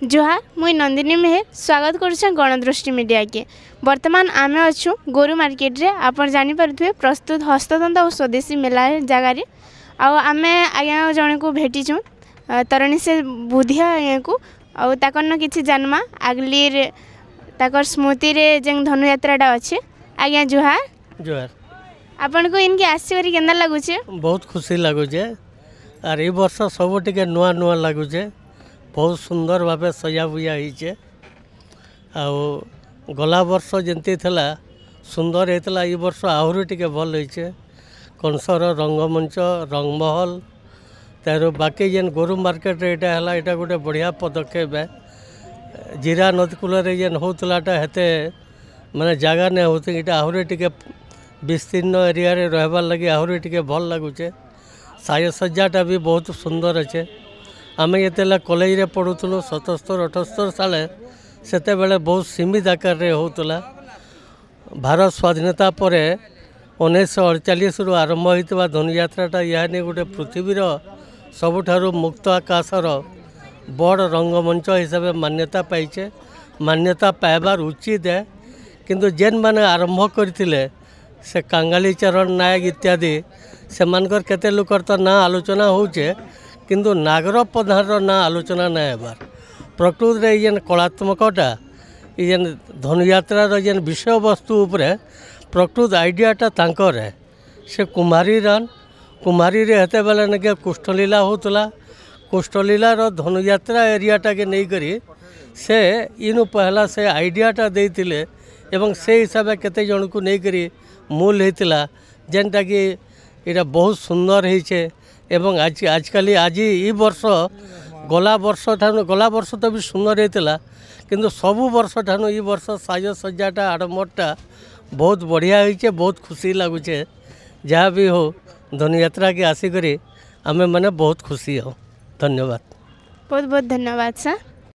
जोहार मुई नंदिनी मेहर स्वागत करुछन गणदृष्टि मीडिया के। वर्तमान आमे अच्छु गोरु मार्केट रे आपण जानि पारुथबे प्रस्तुत हस्ततंत और स्वदेशी मेला जगार आमे आज्ञा जन को भेटीचु तरणी से बुधिया आज्ञा को आकन किसी जानमा आगलीर ताकर स्मृति रे जें धनुयात्राटा अच्छे। आज्ञा जोहार जोहार आपन को इनके आसीबारी केंदा लागुचे? बहुत खुशी लगुचे और ये वर्ष सब टिके नुआ नुआ लगुचे। बहुत सुंदर भाव सजा बुजा होइचे आउ गला वर्ष जंती थला सुंदर होता ये वर्ष आहरी टिके भल होइचे। कंसर रंगमंच रंगमहल तार बाकी जेन गोरु मार्केट एटा हला एटा गोटे बढ़िया पदक्षेप है। जीरा नदीकूल जेन होतलाटा हेते माने जगह नहीं होती इटा आहरी टिके विस्तीर्ण एरिया रे रहबार लगी आहरी टिके भल लगुचे। साज सज्जाटा भी बहुत सुंदर अच्छे। आमे ये कॉलेज रे पढ़ुलु 77-78 साले सेते बेले बहुत सीमित आकार रे होतला। भारत स्वाधीनता पर 1948 रु आरंभ होता धनुयात्राटा यानी गोटे पृथ्वीर सबुठारु मुक्त आकाशर बड़ रंगमंच हिसाब से मान्यता पाइचे। मान्यता पाइबार उचित है किंतु जेन माने आरंभ करथिले से कांगाली चरण नायक इत्यादि से मानकर केते लोकर तो ना आलोचना होचे किंतु नागर प्रधान ना आलोचना ना हेबार। प्रकृत रे जेन कलात्मकटा जेन धनुयात्रार जेन विषय वस्तु उपरे प्रकृत आइडियाटा तांकर है। से कुमारी रान कुमारी रे हेते बेले ने कुष्ठलीला होतला। कुष्ठलीलार धनुयात्रा एरियाटा के नहीं करी से इनु पहला से आइडियाटा देइतिले एवं से हिसाब से केते जन को नहीं करी मूल होता जेनटा कि इटा बहुत सुंदर होइछे। एवं आजकल आज ये वर्ष गला वर्ष तो भी सुंदर होता किंतु सबु वर्ष ठानु ये वर्ष साज सज्जाटा आडम्बरटा बहुत बढ़िया होइछे। बहुत खुशी लगुचे। जहाँ भी हो धनुयात्रा के आसिक आमे माने बहुत खुशी हो। धन्यवाद। बहुत बहुत धन्यवाद सर।